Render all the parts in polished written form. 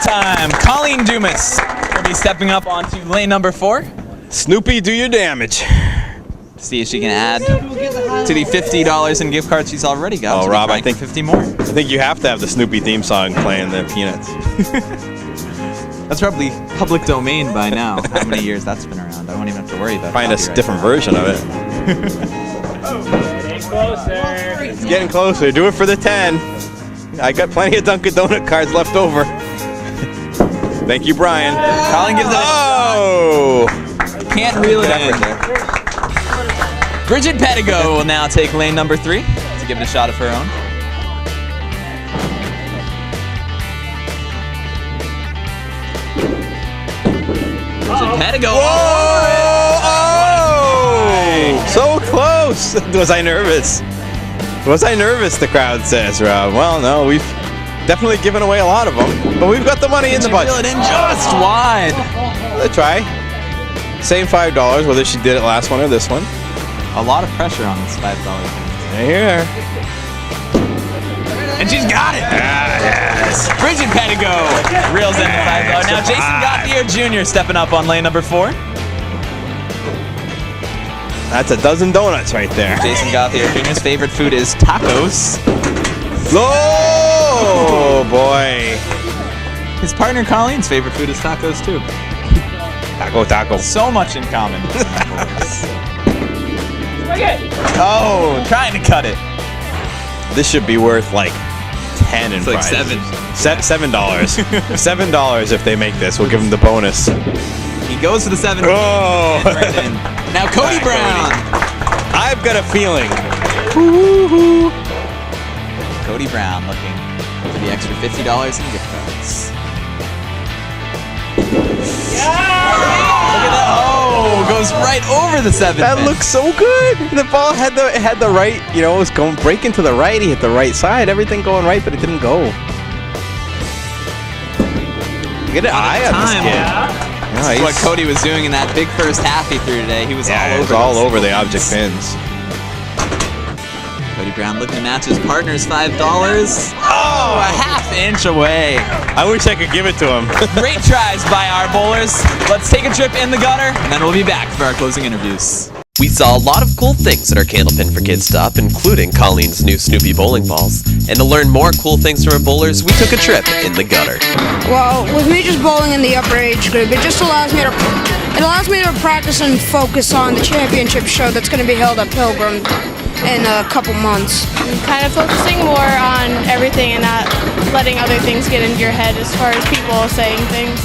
time. Colleen Dumas will be stepping up onto lane number 4. Snoopy, do your damage. See if she can add to the $50 in gift cards she's already got. Oh, Rob, I think 50 more. I think you have to have the Snoopy theme song playing the Peanuts. That's probably public domain by now. How many years that's been around? I won't even have to worry about it. Find a different version of it. Getting closer. It's getting closer. Do it for the 10. I got plenty of Dunkin' Donut cards left over. Thank you, Brian. Colin gives it a Oh! Can't reel it in. Bridget Pettigo will now take lane number 3 to give it a shot of her own. Bridget Pettigo. Oh! So close. Was I nervous? Was I nervous, the crowd says, Rob. Well, no, we've definitely given away a lot of them, but we've got the money in the budget. Reel it in just wide. Let's try. Same $5, whether she did it last one or this one. A lot of pressure on this $5. Here. And she's got it. Ah, yes. Bridget Pettigo reels in the $5. Now Jason Gauthier Jr. stepping up on lane number 4. That's a dozen donuts right there. Jason Gauthier Jr.'s favorite food is tacos. Oh, boy. His partner Colleen's favorite food is tacos too. Taco. So much in common. Oh, trying to cut it. This should be worth like 10 in It's like prizes. $7. $7 if they make this. We'll give them the bonus. He goes for the 7. Oh. And right in. Now Cody Brown. I've got a feeling. Cody Brown looking for the extra $50 in gift cards. Look at that. Oh, goes right over the 7. That looks so good. The ball had the right, it was going breaking to the right. He hit the right side. Everything going right, but it didn't go. Get an eye on this kid. This is what Cody was doing in that big first half he threw today. He was all over the object pins. Cody Brown looking to match his partner's $5. Oh, a half inch away. I wish I could give it to him. Great tries by our bowlers. Let's take a trip in the gutter, and then we'll be back for our closing interviews. We saw a lot of cool things at our Candlepin for Kids stop, including Colleen's new Snoopy bowling balls. And to learn more cool things from our bowlers, we took a trip in the gutter. Well, with me just bowling in the upper age group, it just allows me to practice and focus on the championship show that's going to be held at Pilgrim in a couple months. Kind of focusing more on everything and not letting other things get into your head as far as people saying things.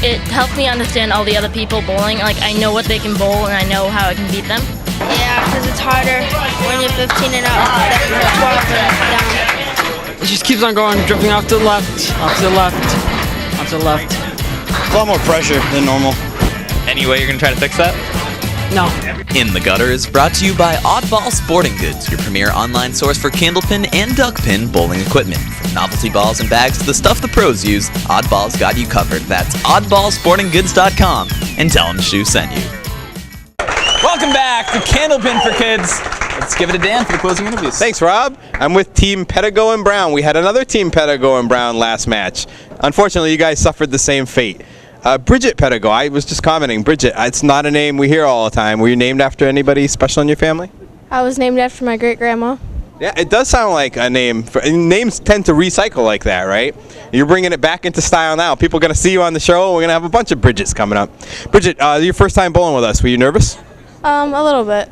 It helped me understand all the other people bowling. Like, I know what they can bowl and I know how I can beat them. Yeah, because it's harder when you're 15 and up than when you're 12 and down. It just keeps on going, drifting off to the left, off to the left, off to the left. A lot more pressure than normal. Any way you're going to try to fix that? No. In the Gutter is brought to you by Oddball Sporting Goods, your premier online source for candlepin and duckpin bowling equipment. From novelty balls and bags to the stuff the pros use, Oddball's got you covered. That's oddballsportinggoods.com and tell them Shu sent you. Welcome back to Candlepin for Kids. Let's give it a Dan for the closing interviews. Thanks, Rob. I'm with Team Pettigo and Brown. We had another Team Pettigo and Brown last match. Unfortunately, you guys suffered the same fate. Bridget Pettigo, I was just commenting. Bridget, it's not a name we hear all the time. Were you named after anybody special in your family? I was named after my great-grandma. Yeah, it does sound like a name. Names tend to recycle like that, right? You're bringing it back into style now. People are going to see you on the show. We're going to have a bunch of Bridgets coming up. Bridget, your first time bowling with us. Were you nervous? A little bit.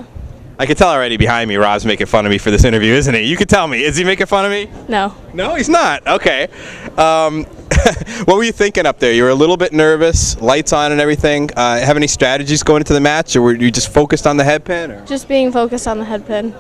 I can tell already behind me, Rob's making fun of me for this interview, isn't he? You can tell me. Is he making fun of me? No. No, he's not. Okay. What were you thinking up there? You were a little bit nervous, lights on and everything. Have any strategies going into the match, or were you just focused on the head pin? Or? Just being focused on the head pin.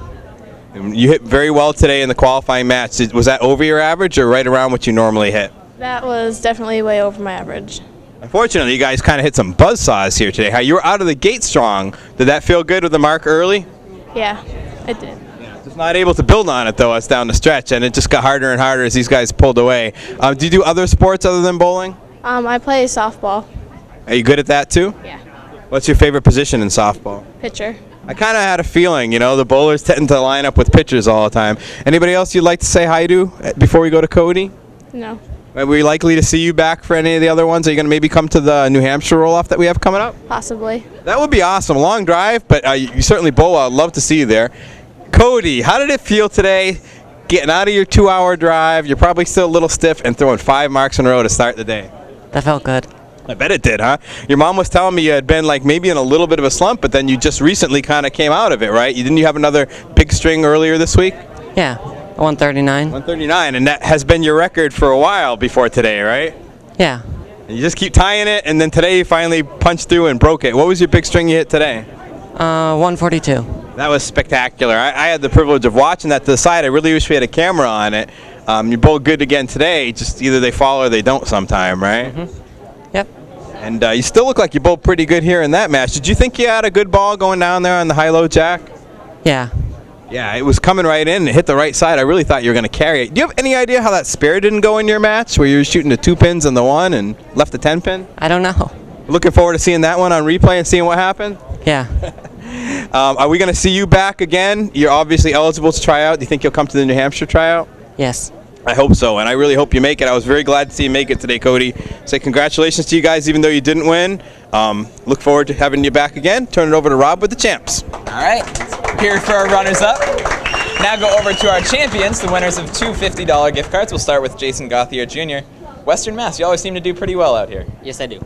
You hit very well today in the qualifying match. Was that over your average or right around what you normally hit? That was definitely way over my average. Unfortunately, you guys kind of hit some buzzsaws here today. How you were out of the gate strong. Did that feel good with the mark early? Yeah, it did. Just not able to build on it, though, as down the stretch, and it just got harder and harder as these guys pulled away. Do you do other sports other than bowling? I play softball. Are you good at that, too? Yeah. What's your favorite position in softball? Pitcher. I kind of had a feeling, the bowlers tend to line up with pitchers all the time. Anybody else you'd like to say hi to before we go to Cody? No. Are we likely to see you back for any of the other ones? Are you going to maybe come to the New Hampshire roll-off that we have coming up? Possibly. That would be awesome. Long drive, but you certainly bowl well. I'd love to see you there. Cody, how did it feel today getting out of your 2-hour drive? You're probably still a little stiff and throwing 5 marks in a row to start the day. That felt good. I bet it did, huh? Your mom was telling me you had been like maybe in a little bit of a slump, but then you just recently kind of came out of it, right? Didn't you have another big string earlier this week? Yeah, 139. 139, and that has been your record for a while before today, right? Yeah. And you just keep tying it, and then today you finally punched through and broke it. What was your big string you hit today? 142. That was spectacular. I had the privilege of watching that to the side. I really wish we had a camera on it. You're both good again today. Just either they fall or they don't sometime, right? Mm-hmm. Yep. And you still look like you're both pretty good here in that match. Did you think you had a good ball going down there on the Hi-Lo-Jack? Yeah. Yeah, it was coming right in and hit the right side. I really thought you were going to carry it. Do you have any idea how that spare didn't go in your match, where you were shooting the 2 pins and the 1 and left the 10 pin? I don't know. Looking forward to seeing that one on replay and seeing what happened? Yeah. Are we going to see you back again? You're obviously eligible to try out. Do you think you'll come to the New Hampshire tryout? Yes. I hope so, and I really hope you make it. I was very glad to see you make it today, Cody. Say congratulations to you guys, even though you didn't win. Look forward to having you back again. Turn it over to Rob with the champs. All right, here for our runners-up. Now go over to our champions, the winners of 2 $50 gift cards. We'll start with Jason Gauthier Jr. Western Mass, you always seem to do pretty well out here. Yes, I do.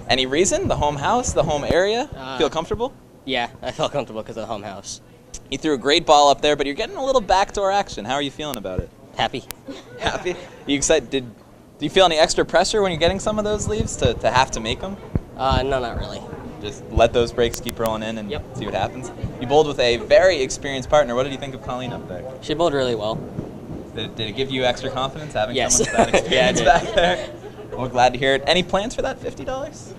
Any reason? The home house, the home area? Feel comfortable? Yeah, I felt comfortable because of the home house. You threw a great ball up there, but you're getting a little backdoor action. How are you feeling about it? Happy. Happy? You excited? Do you feel any extra pressure when you're getting some of those leaves to have to make them? No, not really. Just let those breaks keep rolling in and see what happens. You bowled with a very experienced partner. What did you think of Colleen up there? She bowled really well. Did it give you extra confidence having Yes. someone with that experience Yeah, it back there? Well, glad to hear it. Any plans for that $50?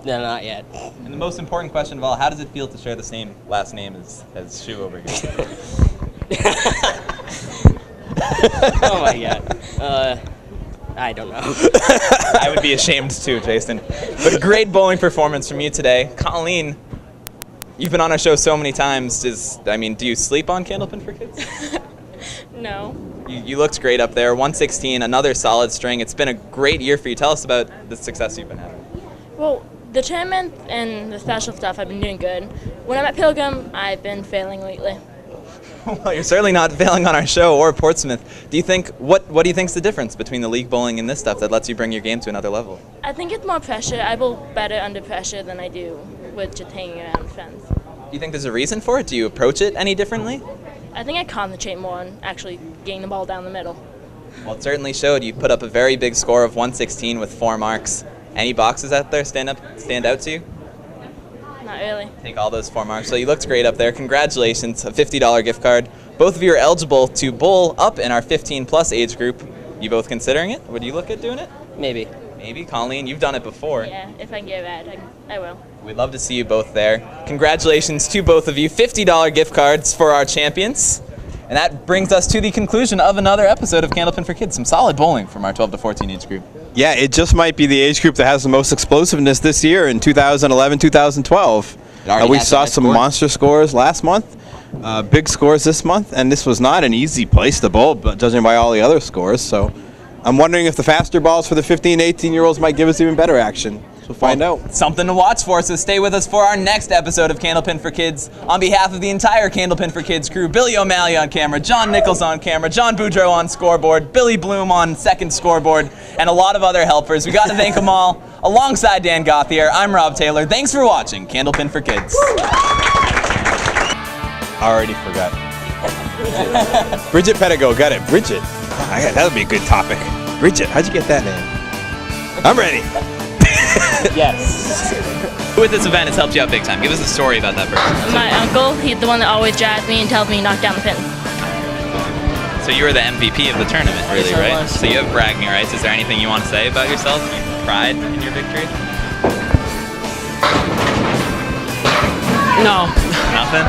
No, not yet. And the most important question of all, how does it feel to share the same last name as Shu over here? Oh my god. I don't know. I would be ashamed too, Jason. But a great bowling performance from you today. Colleen, you've been on our show so many times. Do you sleep on Candlepin for Kids? No. You looked great up there. 116, another solid string. It's been a great year for you. Tell us about the success you've been having. Well, the tournament and the special stuff, I've been doing good. When I'm at Pilgrim, I've been failing lately. Well, you're certainly not failing on our show or Portsmouth. Do you think what do you think's the difference between the league bowling and this stuff that lets you bring your game to another level? I think it's more pressure. I bowl better under pressure than I do with just hanging around the fence. Do you think there's a reason for it? Do you approach it any differently? I think I concentrate more on actually getting the ball down the middle. Well, it certainly showed. You put up a very big score of 116 with 4 marks. Any boxes out there stand out to you? Not really. Take all those 4 marks. So you looked great up there. Congratulations, a $50 gift card. Both of you are eligible to bowl up in our 15-plus age group. You both considering it? Would you look at doing it? Maybe. Maybe. Colleen, you've done it before. Yeah, if I can get it, I will. We'd love to see you both there. Congratulations to both of you. $50 gift cards for our champions. And that brings us to the conclusion of another episode of Candlepin for Kids. Some solid bowling from our 12 to 14 age group. Yeah, it just might be the age group that has the most explosiveness this year in 2011, 2012. We saw some monster scores last month, big scores this month, and this was not an easy place to bowl, but judging by all the other scores. So I'm wondering if the faster balls for the 15, 18-year-olds might give us even better action. We'll find out. Something to watch for, so stay with us for our next episode of Candlepin for Kids. On behalf of the entire Candlepin for Kids crew, Billy O'Malley on camera, John Nichols on camera, John Boudreau on scoreboard, Billy Bloom on second scoreboard, and a lot of other helpers. We got to thank them all. Alongside Dan Gauthier, I'm Rob Taylor. Thanks for watching Candlepin for Kids. Already forgot. Bridget Pedigo, got it. Bridget. That would be a good topic. Bridget, how'd you get that name? I'm ready. Yes. With this event, it's helped you out big time. Give us a story about that person. My uncle, he's the one that always jabbed me and tells me to knock down the pin. So you were the MVP of the tournament, really, Yes, I right? was. So you have bragging rights. Is there anything you want to say about yourself? You pride in your victory? No. Nothing?